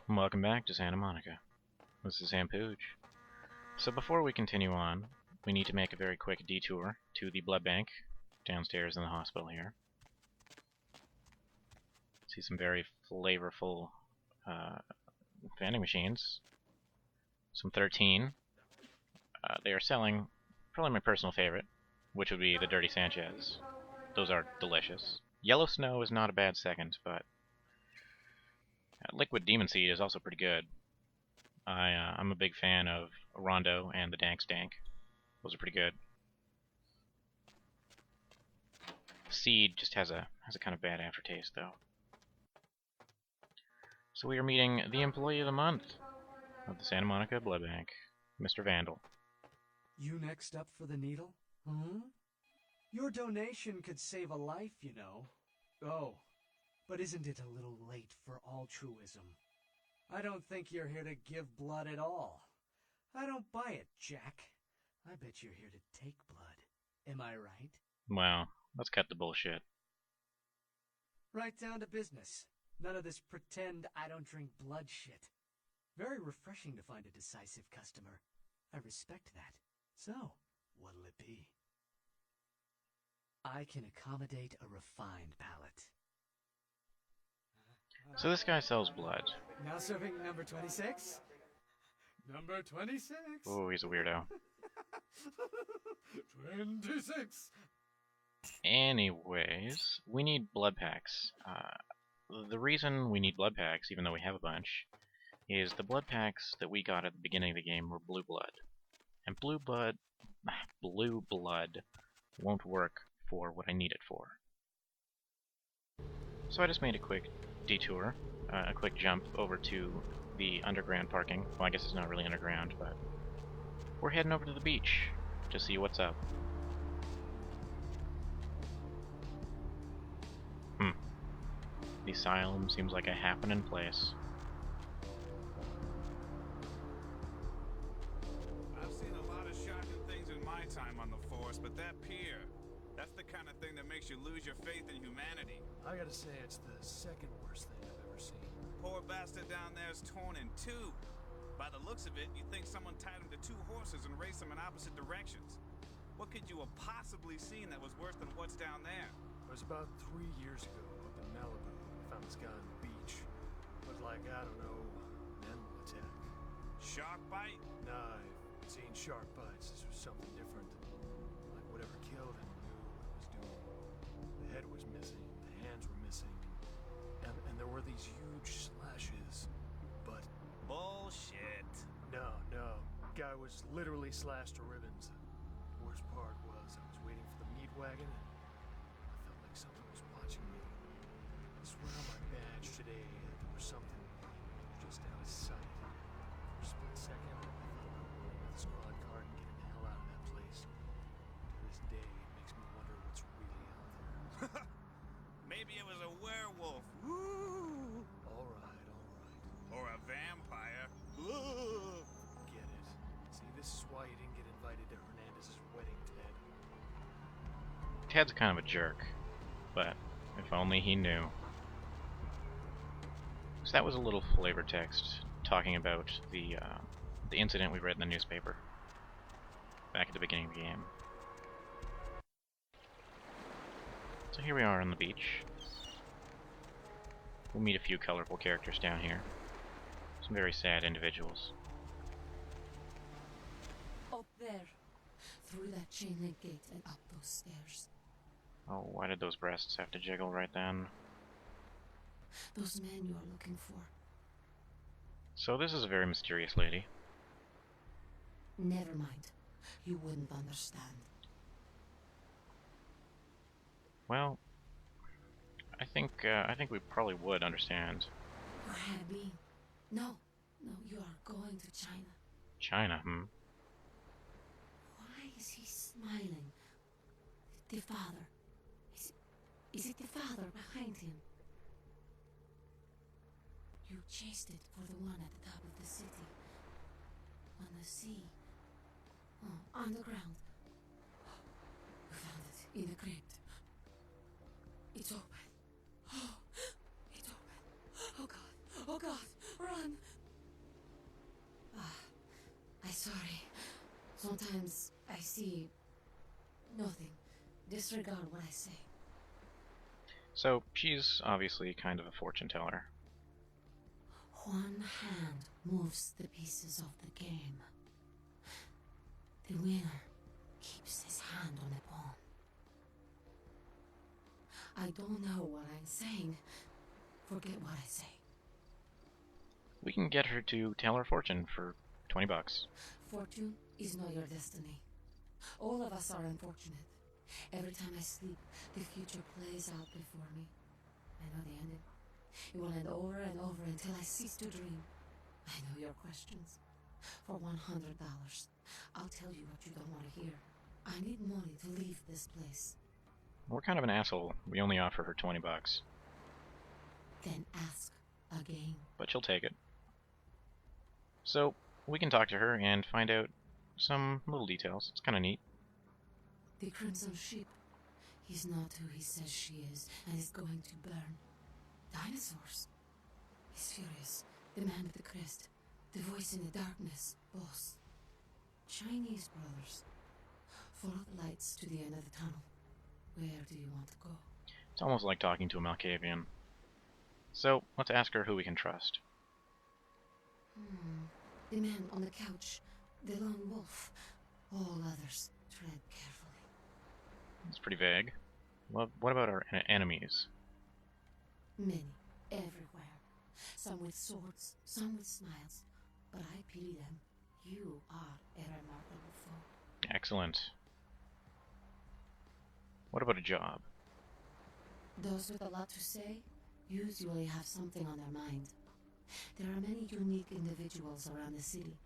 Welcome back to Santa Monica. This is Sam Pooch. So before we continue on, we need to make a very quick detour to the blood bank downstairs in the hospital here. See some very flavorful vending machines. Some 13. They are selling probably my personal favorite, which would be the Dirty Sanchez. Those are delicious. Yellow Snow is not a bad second, but Liquid Demon Seed is also pretty good. I'm a big fan of Rondo and the Dank Stank. Those are pretty good. Seed just has a kind of bad aftertaste, though. So we are meeting the Employee of the Month of the Santa Monica Blood Bank, Mr. Vandal. You next up for the needle? Hmm? Your donation could save a life, you know. Oh, but isn't it a little late for altruism? I don't think you're here to give blood at all. I don't buy it, Jack. I bet you're here to take blood. Am I right? Well, let's cut the bullshit. Right down to business. None of this pretend I don't drink blood shit. Very refreshing to find a decisive customer. I respect that. So, what'll it be? I can accommodate a refined palate. So this guy sells blood. Now serving number 26? Number 26? Oh, he's a weirdo. 26! Anyways, we need blood packs. The reason we need blood packs, even though we have a bunch, is the blood packs that we got at the beginning of the game were blue blood. And blue blood won't work for what I need it for. So I just made a quick detour, a quick jump over to the underground parking. Well, I guess it's not really underground, but we're heading over to the beach to see what's up. The asylum seems like a happening place. I've seen a lot of shocking things in my time on the force, but that pier, that's the kind of thing that makes you lose your faith in humanity. I gotta say, it's the second worst thing I've ever seen. Poor bastard down there is torn in two. By the looks of it, you think someone tied him to two horses and raced them in opposite directions. What could you have possibly seen that was worse than what's down there? It was about 3 years ago up in Malibu. I found this guy on the beach. Looked like, I don't know, an animal attack. Shark bite? Nah, I've seen shark bites. This was something different. Like whatever killed him knew what it was doing. The head was missing, the hands were missing, and there were these huge slashes. But Bullshit. no. Guy was literally slashed to ribbons. The worst part was I was waiting for the meat wagon, and I felt like something was watching me. I swear on my badge today that there was something just out of sight. For a split second, I thought about rolling with the squad car and getting the hell out of that place. To this day, it makes me wonder what's really out there. Maybe it was a werewolf. Woo! All right. Or a vampire. Get it. See, this is why you didn't get invited to Hernandez's wedding, Ted. Ted's kind of a jerk, but if only he knew. So that was a little flavor text talking about the incident we read in the newspaper back at the beginning of the game. So here we are on the beach. We'll meet a few colorful characters down here. Some very sad individuals. Up there, through that chain link gate and up those stairs. Oh, why did those breasts have to jiggle right then? Those men you are looking for. So this is a very mysterious lady. Never mind. You wouldn't understand. Well, I think we probably would understand. You had me. No, you are going to China. China, Why is he smiling? The father. Is it the father behind him? You chased it for the one at the top of the city. On the sea. Oh, underground. You found it in the crypt. It's open. Oh, it's open. Oh God, run! sorry. Sometimes I see nothing. Disregard what I say. So she's obviously kind of a fortune teller. One hand moves the pieces of the game. The winner keeps his hand on the pawn. I don't know what I'm saying. Forget what I say. We can get her to tell her fortune for 20 bucks. Fortune is not your destiny. All of us are unfortunate. Every time I sleep, the future plays out before me. I know the ending. It will end over and over until I cease to dream. I know your questions. For $100, I'll tell you what you don't want to hear. I need money to leave this place. We're kind of an asshole. We only offer her 20 bucks. Then ask again. But she'll take it. So we can talk to her and find out some little details. It's kind of neat. The Crimson Ship. He's not who he says she is, and is going to burn. Dinosaurs. He's furious. The man with the crest. The voice in the darkness. Boss. Chinese brothers. Follow the lights to the end of the tunnel. Where do you want to go? It's almost like talking to a Malkavian. So let's ask her who we can trust. The man on the couch. The lone wolf. All others. Tread carefully. It's pretty vague. Well, what about our enemies? Many. Everywhere. Some with swords. Some with smiles. But I pity them. You are a remarkable foe. Excellent. What about a job? Those with a lot to say usually have something on their mind. There are many unique individuals around the city.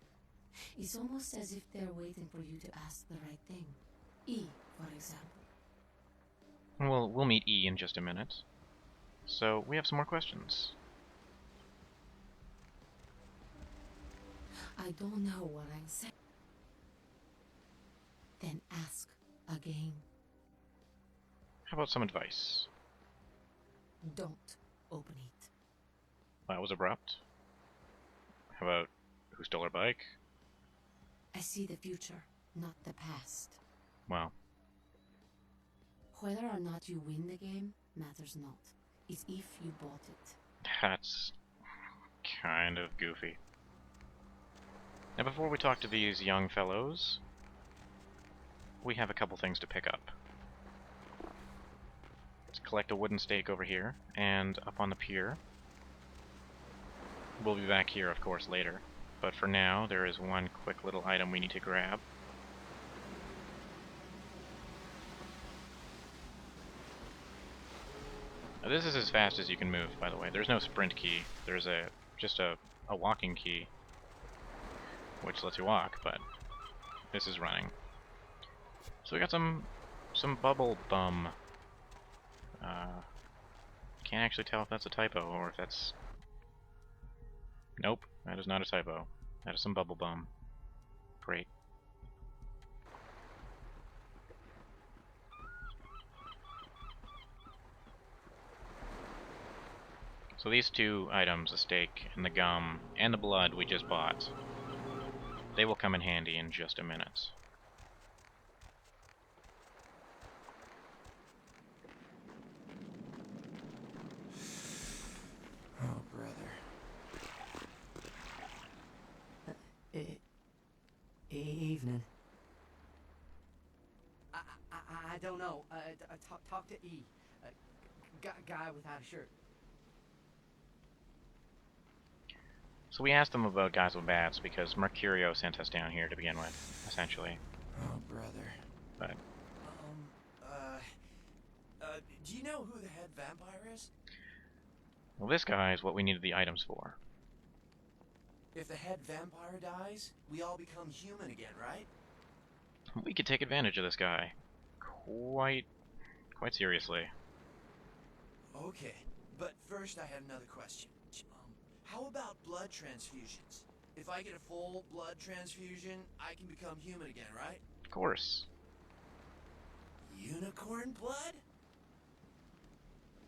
It's almost as if they're waiting for you to ask the right thing. E, for example. Well, we'll meet E in just a minute. So, we have some more questions. I don't know what I'm saying. Then ask again. How about some advice? Don't open it. That was abrupt. How about who stole her bike? I see the future, not the past. Well, Whether or not you win the game matters not. It's if you bought it. that's kind of goofy. Now, before we talk to these young fellows, we have a couple things to pick up. Let's collect a wooden stake over here, and up on the pier. We'll be back here, of course, later. But for now, there is one quick little item we need to grab. Now, this is as fast as you can move, by the way. There's no sprint key. There's just a walking key, which lets you walk, but this is running. So we got some bubble bum. Can't actually tell if that's a typo or if that's... Nope, that is not a typo. That is some bubble bum. Great. So these two items, the steak and the gum and the blood we just bought, they will come in handy in just a minute. Oh, brother. Evening. I don't know. Talk to E. Guy without a shirt. So we asked them about guys with bats because Mercurio sent us down here to begin with, essentially. Oh, brother. But Do you know who the head vampire is? well, this guy is what we needed the items for. If the head vampire dies, we all become human again, right? We could take advantage of this guy quite seriously. Okay, but first I had another question. How about blood transfusions? If I get a full blood transfusion, I can become human again, right? Of course. Unicorn blood?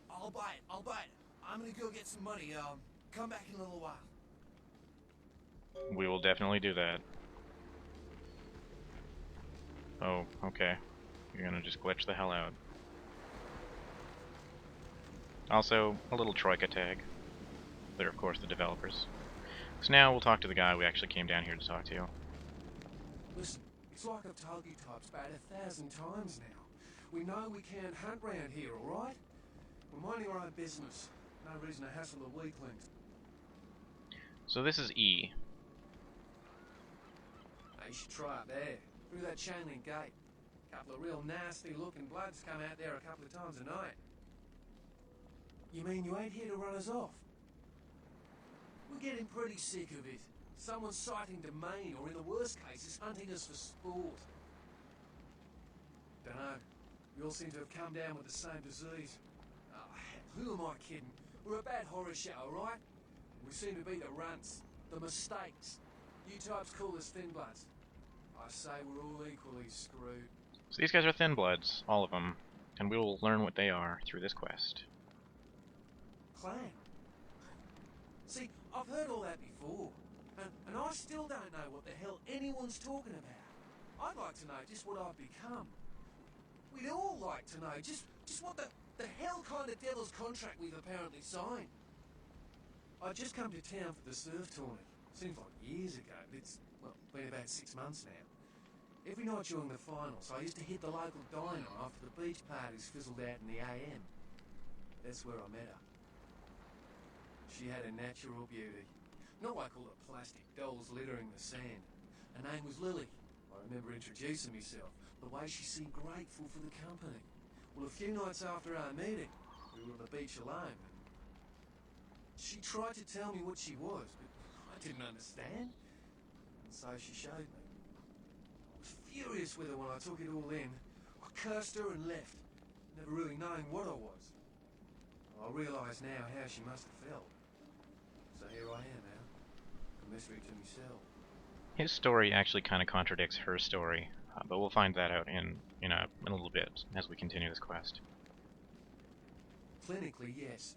I'll buy it. I'm gonna go get some money. Come back in a little while. We will definitely do that. Oh, okay. You're gonna just glitch the hell out. Also, a little Troika tag. They're, of course, the developers. So now we'll talk to the guy we actually came down here to talk to. Listen, it's like I've told you types about 1,000 times now. We know we can't hunt round here, alright? We're minding our own business. No reason to hassle the weaklings. So this is E. Hey, you should try it there, through that chain link gate. Couple of real nasty looking bloods come out there a couple of times a night. You mean you ain't here to run us off? We're getting pretty sick of it. Someone's sighting domain, or in the worst cases, hunting us for sport. Dunno. We all seem to have come down with the same disease. Oh, who am I kidding? We're a bad horror show, right? We seem to be the runts, the mistakes. You types call us thin bloods. I say we're all equally screwed. So these guys are Thin Bloods, all of them, and we will learn what they are through this quest. Clan. See, I've heard all that before, and I still don't know what the hell anyone's talking about. I'd like to know just what I've become. We'd all like to know just what the hell kind of devil's contract we've apparently signed. I just come to town for the surf tournament. Seems like years ago, but it's, well, been about 6 months now. Every night during the finals, I used to hit the local diner after the beach parties fizzled out in the AM. That's where I met her. She had a natural beauty. Not like all the plastic dolls littering the sand. Her name was Lily. I remember introducing myself. The way she seemed grateful for the company. Well, a few nights after our meeting, we were on the beach alone. She tried to tell me what she was, but I didn't understand. And so she showed me. I was furious with her when I took it all in. I cursed her and left, never really knowing what I was. I realise now how she must have felt. So here I am now, a mystery to myself. His story actually kind of contradicts her story, but we'll find that out in a little bit as we continue this quest. Clinically, yes.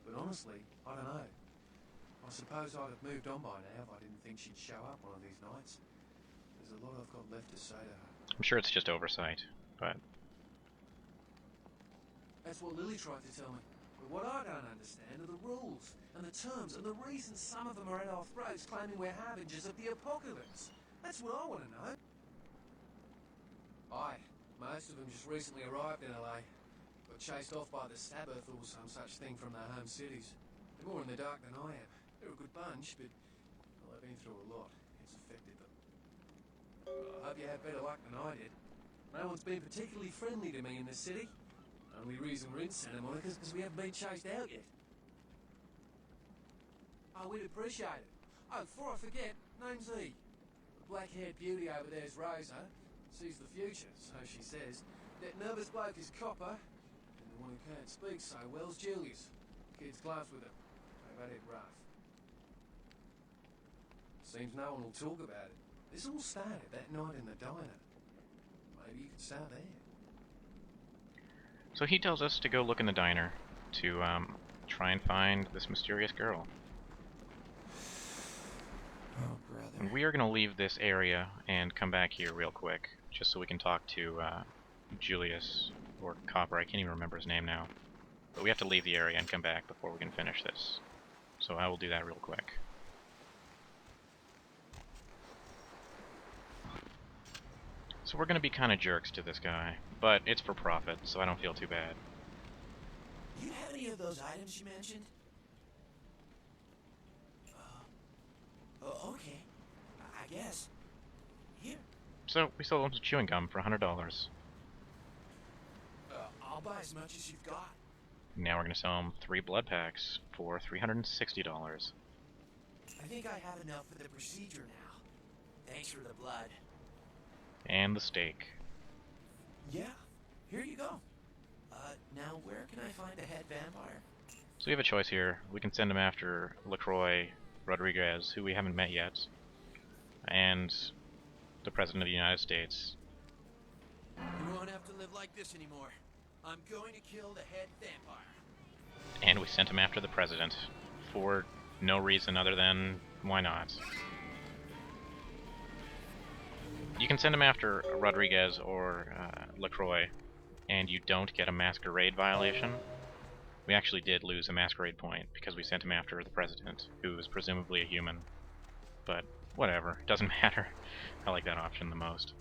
But honestly, I don't know. I suppose I'd have moved on by now if I didn't think she'd show up one of these nights. There's a lot I've got left to say to her. I'm sure it's just oversight, but That's what Lily tried to tell me. But what I don't understand are the rules, and the terms, and the reasons some of them are at our throats claiming we're harbingers of the apocalypse. That's what I want to know. Aye, most of them just recently arrived in LA. Got chased off by the Sabbath or some such thing from their home cities. They're more in the dark than I am. They're a good bunch, but well, they've been through a lot. It's affected them. Well, I hope you had better luck than I did. No one's been particularly friendly to me in this city. Only reason we're in Santa Monica is because we haven't been chased out yet. Oh, we'd appreciate it. Oh, before I forget, name's E. The black-haired beauty over there's Rosa. Sees the future, so she says. That nervous bloke is Copper. And the one who can't speak so well's Julius. Kid's gloves with him. They've had it rough. Seems no one will talk about it. This all started that night in the diner. Maybe you could start there. so he tells us to go look in the diner to try and find this mysterious girl. Oh, brother. And we are going to leave this area and come back here real quick, just so we can talk to Julius, or Copper, I can't even remember his name now. But we have to leave the area and come back before we can finish this. So I will do that real quick. So we're going to be kind of jerks to this guy, but it's for profit, so I don't feel too bad. You have any of those items you mentioned? Oh, okay. I guess. Here. So we sold him some chewing gum for $100. I'll buy as much as you've got. Now we're going to sell him 3 blood packs for $360. I think I have enough for the procedure now. Thanks for the blood. And the steak. Yeah, here you go. Now where can I find a head vampire? So we have a choice here. We can send him after LaCroix Rodriguez, who we haven't met yet, and the President of the United States. You won't have to live like this anymore. I'm going to kill the head vampire. And we sent him after the President, for no reason other than, why not? You can send him after Rodriguez or LaCroix, and you don't get a Masquerade violation. We actually did lose a Masquerade point because we sent him after the President, who is presumably a human. But whatever, doesn't matter. I like that option the most.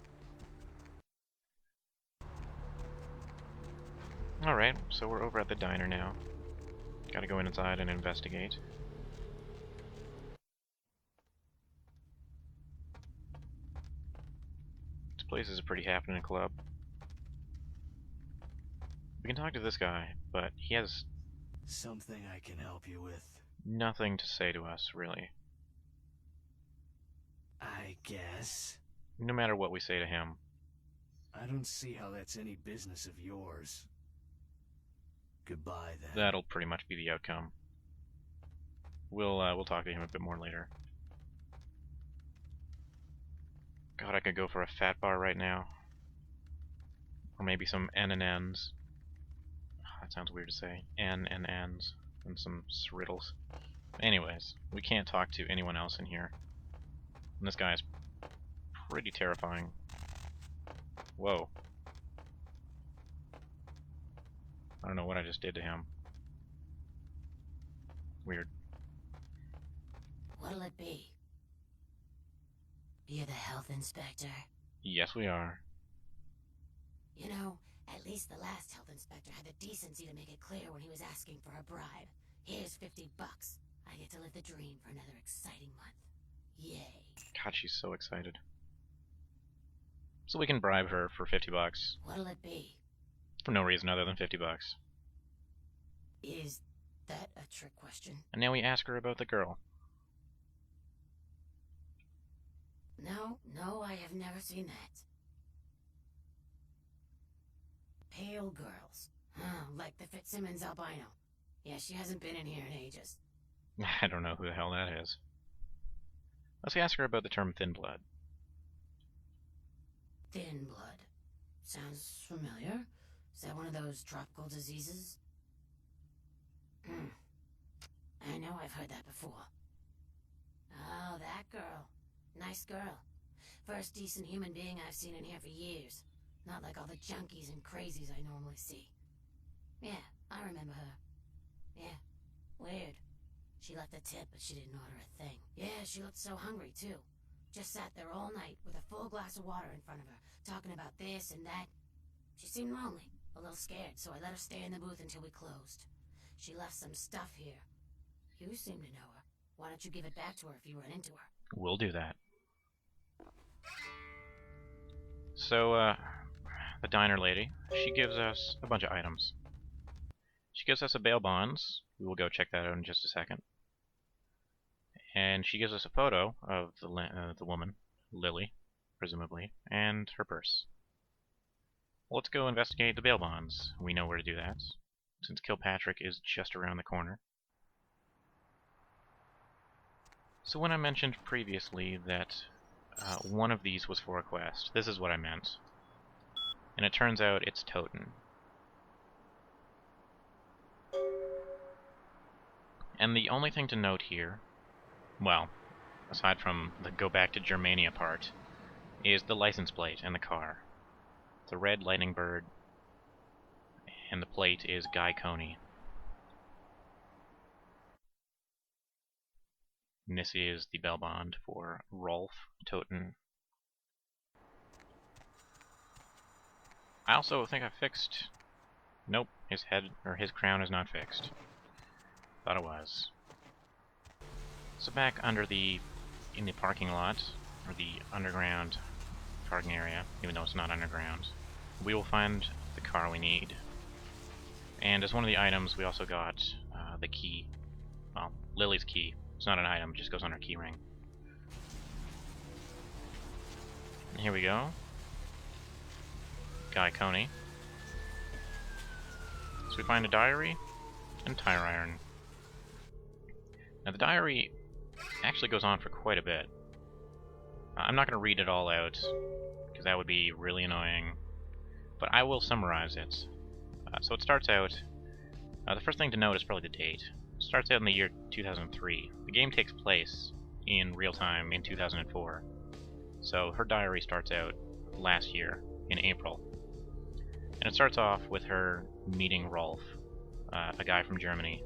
Alright, so we're over at the diner now. Gotta go inside and investigate. This place is a pretty happening club. We can talk to this guy, but he has Something I can help you with? nothing to say to us, really. I guess. No matter what we say to him. I don't see how that's any business of yours. Goodbye, then. That'll pretty much be the outcome. We'll talk to him a bit more later. God, I could go for a fat bar right now. Or maybe some N and N's. That sounds weird to say. N and N's. And some Sriddles. Anyways, we can't talk to anyone else in here. And this guy is pretty terrifying. Whoa. I don't know what I just did to him. Weird. What'll it be? You're the health inspector. Yes, we are. You know, at least the last health inspector had the decency to make it clear when he was asking for a bribe. Here's $50. I get to live the dream for another exciting month. Yay. God, she's so excited. So we can bribe her for $50. What'll it be? For no reason other than $50. Is that a trick question? And now we ask her about the girl. No, I have never seen that. Pale girls. Like the Fitzsimmons albino. Yeah, she hasn't been in here in ages. I don't know who the hell that is. Let's ask her about the term thin blood. Thin blood. Sounds familiar. Is that one of those tropical diseases? I know I've heard that before. Oh, that girl. Nice girl. First decent human being I've seen in here for years. Not like all the junkies and crazies I normally see. Yeah, I remember her. Yeah, weird. She left a tip, but she didn't order a thing. Yeah, she looked so hungry, too. Just sat there all night with a full glass of water in front of her, talking about this and that. She seemed lonely, a little scared, so I let her stay in the booth until we closed. She left some stuff here. You seem to know her. Why don't you give it back to her if you run into her? We'll do that. So, the diner lady, she gives us a bunch of items. She gives us a bail bonds. We will go check that out in just a second. And she gives us a photo of the woman, Lily, presumably, and her purse. Well, let's go investigate the bail bonds. We know where to do that, since Kilpatrick is just around the corner. So when I mentioned previously that one of these was for a quest, this is what I meant. And it turns out it's Toten. And the only thing to note here, well, aside from the go back to Germania part, is the license plate and the car. It's a red lightning bird, and the plate is Guy Coney. And this is the bell bond for Rolf Toten. I also think I fixed... Nope, his head, or his crown is not fixed. Thought it was. So back in the parking lot, or the underground parking area, even though it's not underground, we will find the car we need. And as one of the items, we also got the key. Well, Lily's key. It's not an item, it just goes on her keyring. Here we go. Guy Coney. So we find a diary and tire iron. Now the diary actually goes on for quite a bit. I'm not going to read it all out, because that would be really annoying, but I will summarize it. So it starts out, the first thing to note is probably the date. It starts out in the year 2003. The game takes place in real time in 2004. So her diary starts out last year in April. And it starts off with her meeting Rolf, a guy from Germany,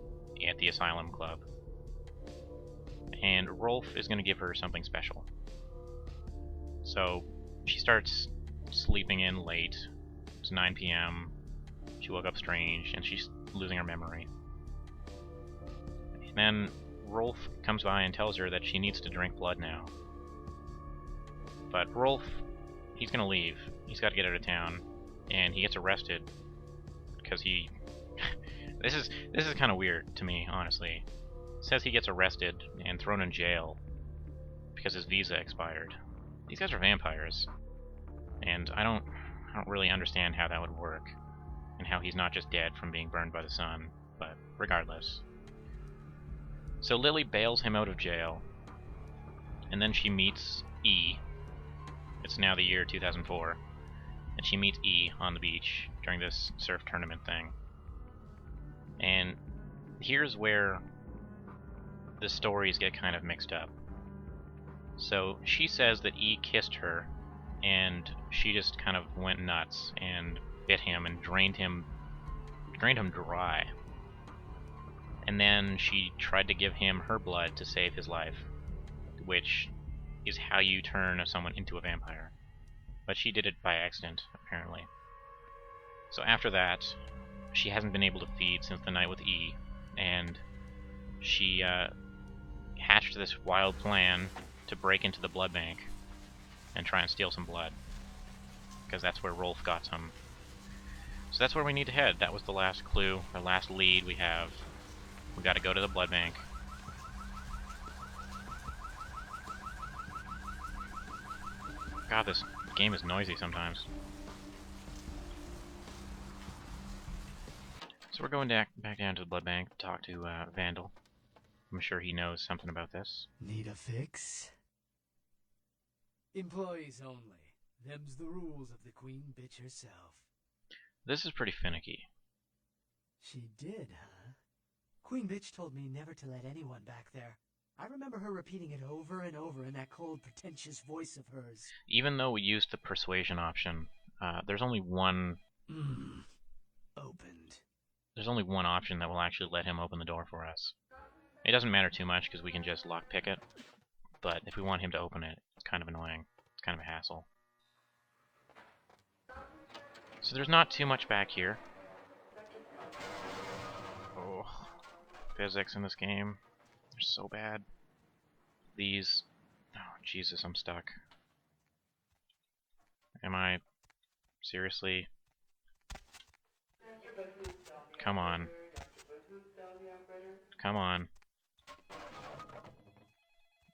at the Asylum Club. And Rolf is going to give her something special. So she starts sleeping in late. It's 9 p.m. She woke up strange, and she's losing her memory. And then Rolf comes by and tells her that she needs to drink blood now. But Rolf, he's going to leave. He's got to get out of town. And he gets arrested because he... This is kind of weird to me, honestly. It says he gets arrested and thrown in jail because his visa expired. These guys are vampires, and I don't really understand how that would work, and how he's not just dead from being burned by the sun, but regardless. So Lily bails him out of jail, and then she meets E. It's now the year 2004, and she meets E on the beach during this surf tournament thing. And here's where the stories get kind of mixed up. So she says that E kissed her, and she just kind of went nuts and bit him and drained him dry. And then she tried to give him her blood to save his life, which is how you turn someone into a vampire. But she did it by accident, apparently. So after that, she hasn't been able to feed since the night with E, and she hatched this wild plan to break into the blood bank and try and steal some blood, because that's where Rolf got some. So that's where we need to head. That was the last clue, the last lead we have. We got to go to the blood bank. God, this game is noisy sometimes. So we're going back down to the blood bank to talk to Vandal. I'm sure he knows something about this. Need a fix? Employees only. Them's the rules of the queen bitch herself. This is pretty finicky. She did, huh? Queen bitch told me never to let anyone back there. I remember her repeating it over and over in that cold, pretentious voice of hers. Even though we used the persuasion option, there's only one... Opened. There's only one option that will actually let him open the door for us. It doesn't matter too much because we can just lockpick it, but if we want him to open it, it's kind of annoying. It's kind of a hassle. So there's not too much back here. Oh, physics in this game, they're so bad. These... Oh, Jesus, I'm stuck. Am I... Seriously? Come on. Come on.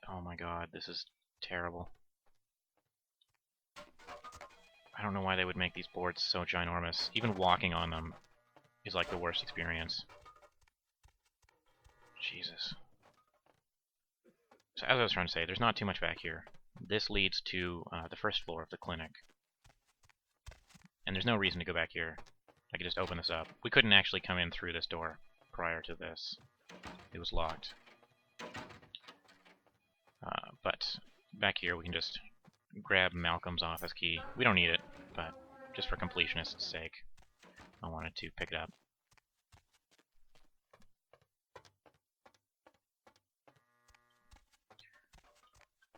Oh my god, this is terrible. I don't know why they would make these boards so ginormous. Even walking on them is like the worst experience. Jesus. So as I was trying to say, there's not too much back here. This leads to the first floor of the clinic. And there's no reason to go back here. I could just open this up. We couldn't actually come in through this door prior to this. It was locked. But back here we can just grab Malcolm's office key. We don't need it, but just for completionist's sake, I wanted to pick it up.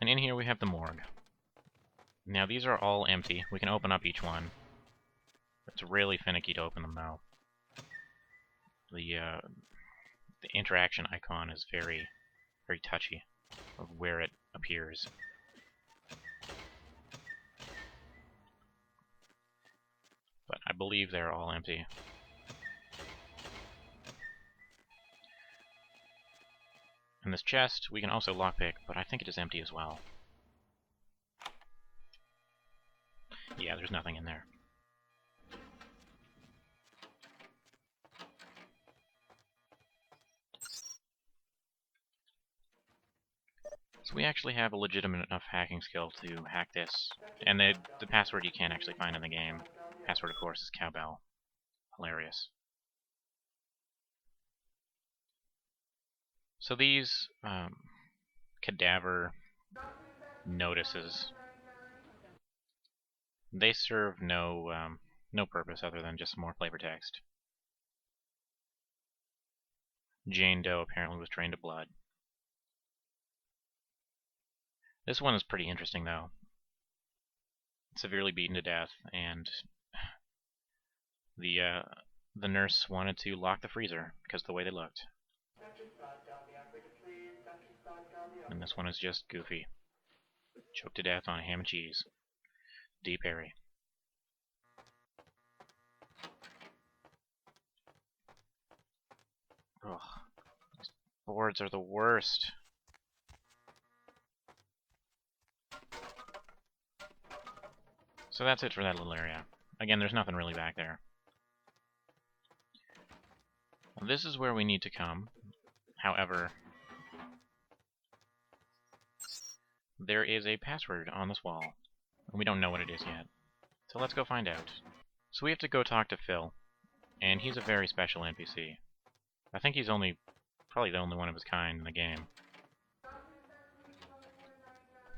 And in here we have the morgue. Now these are all empty. We can open up each one. It's really finicky to open them though. The interaction icon is very touchy of where it appears. But I believe they're all empty. And this chest we can also lockpick, but I think it is empty as well. Yeah, there's nothing in there. So we actually have a legitimate enough hacking skill to hack this. And the password you can't actually find in the game. Password, of course, is cowbell. Hilarious. So these cadaver notices They serve no purpose other than just more flavor text. Jane Doe apparently was trained to blood. This one is pretty interesting, though. Severely beaten to death, and the nurse wanted to lock the freezer because of the way they looked. And this one is just goofy. Choked to death on ham and cheese. D. Perry. Ugh. These boards are the worst. So that's it for that little area. Again, there's nothing really back there. This is where we need to come. However, there is a password on this wall, and we don't know what it is yet. So let's go find out. So we have to go talk to Phil, and he's a very special NPC. I think he's probably the only one of his kind in the game.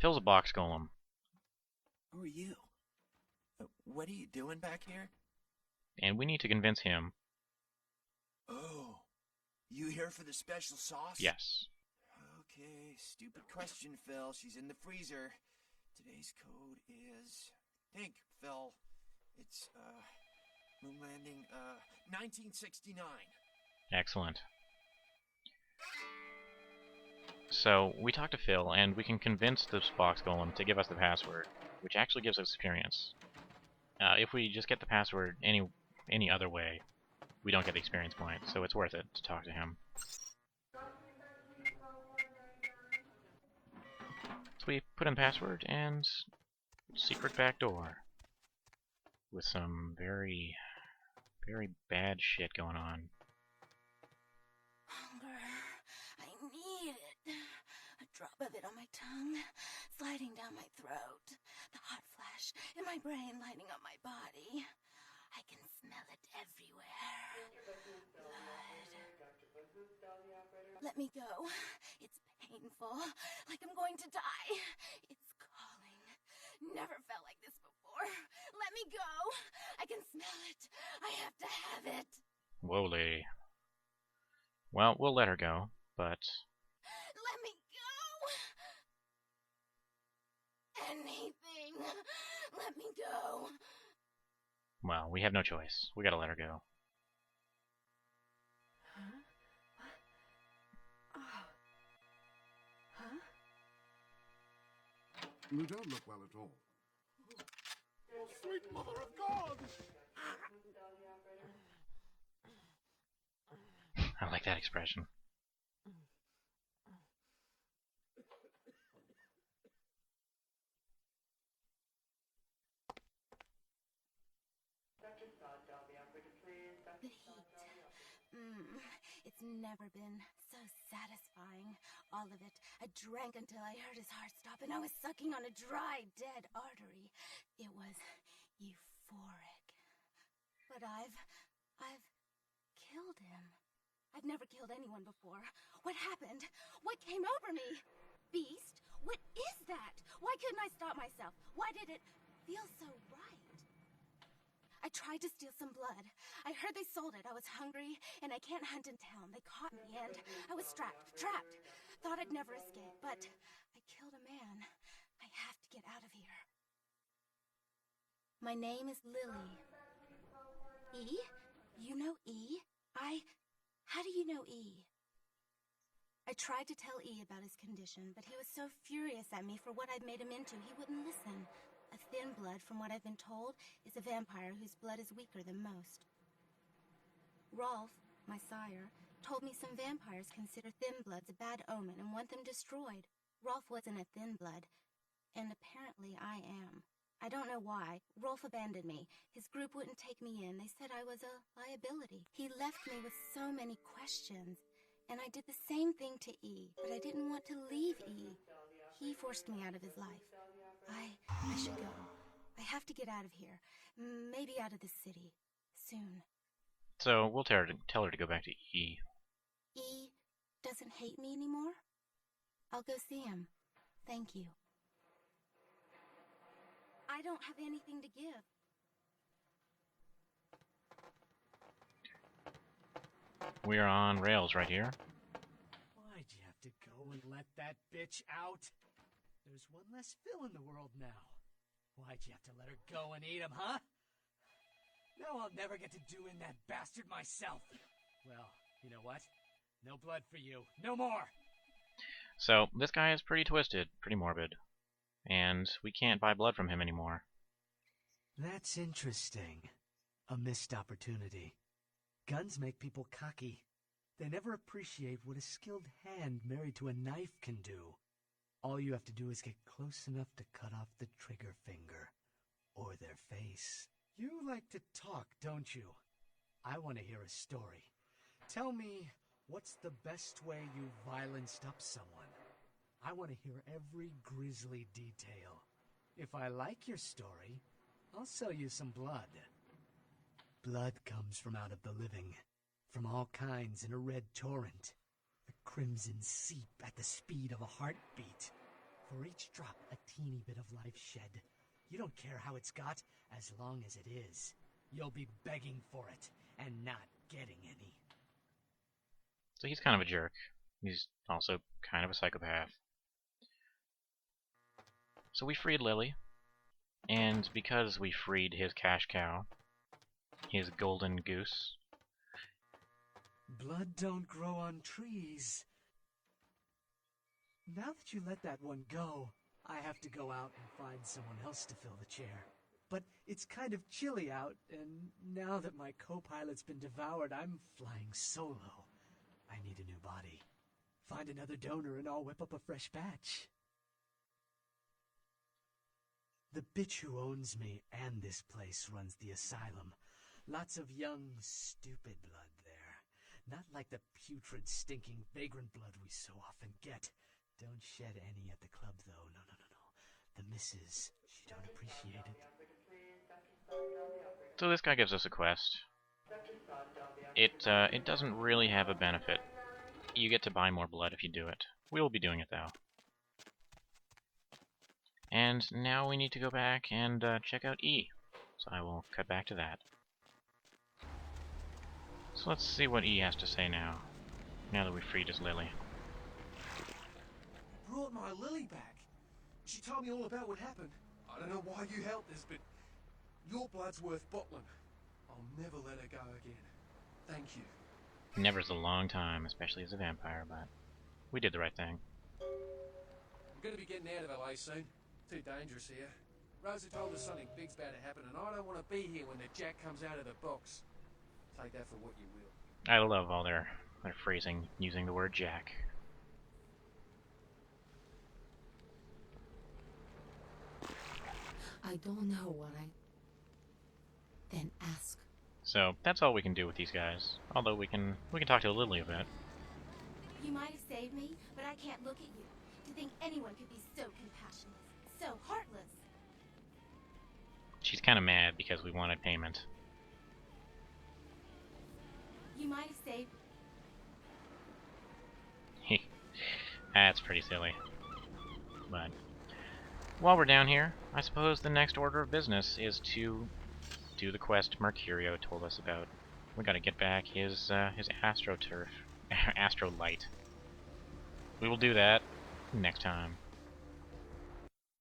Phil's a box golem. Who are you? What are you doing back here? And we need to convince him. Oh, you here for the special sauce? Yes. Okay, stupid question, Phil. She's in the freezer. Today's code is... Think, Phil. It's, moon landing, 1969. Excellent. So, we talk to Phil, and we can convince this box golem to give us the password, which actually gives us experience. If we just get the password any other way, we don't get the experience point, so it's worth it to talk to him. So we put in password and secret back door with some very, very bad shit going on. Hunger. I need it. A drop of it on my tongue, sliding down my throat. The hot flash in my brain lighting up my body. I can smell it everywhere. Blood. Let me go. It's painful, like I'm going to die. It's calling. Never felt like this before. Let me go. I can smell it. I have to have it. Whoa, lady. Well, we'll let her go, but... Let me go! Anything! Let me go! Well, we have no choice. We gotta let her go. Huh? What? Oh. Huh? You don't look well at all. Oh, sweet mother of God! I like that expression. The heat. It's never been so satisfying. All of it. I drank until I heard his heart stop and I was sucking on a dry, dead artery. It was euphoric. But I've killed him. I've never killed anyone before. What happened? What came over me? Beast? What is that? Why couldn't I stop myself? Why did it feel so right? I tried to steal some blood. I heard they sold it. I was hungry, and I can't hunt in town. They caught me, and I was trapped. Thought I'd never escape, but I killed a man. I have to get out of here. My name is Lily. E? You know E? How do you know E? I tried to tell E about his condition, but he was so furious at me for what I'd made him into, he wouldn't listen. A thin blood, from what I've been told, is a vampire whose blood is weaker than most. Rolf, my sire, told me some vampires consider thin bloods a bad omen and want them destroyed. Rolf wasn't a thin blood, and apparently I am. I don't know why. Rolf abandoned me. His group wouldn't take me in. They said I was a liability. He left me with so many questions, and I did the same thing to E, but I didn't want to leave E. He forced me out of his life. I should go. I have to get out of here. Maybe out of the city. Soon. So we'll tell her to go back to E. E doesn't hate me anymore? I'll go see him. Thank you. I don't have anything to give. We're on rails right here. Why'd you have to go and let that bitch out? There's one less Phil in the world now. Why'd you have to let her go and eat him, huh? Now I'll never get to do in that bastard myself. Well, you know what? No blood for you. No more! So, this guy is pretty twisted, pretty morbid. And we can't buy blood from him anymore. That's interesting. A missed opportunity. Guns make people cocky. They never appreciate what a skilled hand married to a knife can do. All you have to do is get close enough to cut off the trigger finger. Or their face. You like to talk, don't you? I want to hear a story. Tell me, what's the best way you violenced up someone? I want to hear every grisly detail. If I like your story, I'll sell you some blood. Blood comes from out of the living, from all kinds in a red torrent. The crimson seep at the speed of a heartbeat. For each drop, a teeny bit of life shed. You don't care how it's got, as long as it is. You'll be begging for it, and not getting any. So he's kind of a jerk. He's also kind of a psychopath. So we freed Lily, and because we freed his cash cow, his golden goose... Blood don't grow on trees. Now that you let that one go, I have to go out and find someone else to fill the chair. But it's kind of chilly out, and now that my co-pilot's been devoured, I'm flying solo. I need a new body. Find another donor and I'll whip up a fresh batch. The bitch who owns me and this place runs the asylum. Lots of young, stupid blood there. Not like the putrid, stinking, vagrant blood we so often get. Don't shed any at the club, though. No. The missus, she don't appreciate it. So this guy gives us a quest. It doesn't really have a benefit. You get to buy more blood if you do it. We will be doing it, though. And now we need to go back and check out E. So I will cut back to that. So let's see what E has to say now that we freed his Lily. Brought my Lily back. She told me all about what happened. I don't know why you helped this, but your blood's worth bottling. I'll never let her go again. Thank you. Never's a long time, especially as a vampire, but we did the right thing. I'm gonna be getting out of LA soon. Too dangerous here. Rosa told us something big's about to happen, and I don't want to be here when the jack comes out of the box. Take that for what you will. I love all their phrasing using the word jack. I don't know what I... Then ask. So that's all we can do with these guys. Although we can talk to Lily a bit. You might have saved me, but I can't look at you. To think anyone could be so compassionate, so heartless. She's kind of mad because we wanted payment. You might have saved... That's pretty silly. But while we're down here, I suppose the next order of business is to do the quest Mercurio told us about. We gotta get back his AstroTurf, Astrolight. We will do that next time.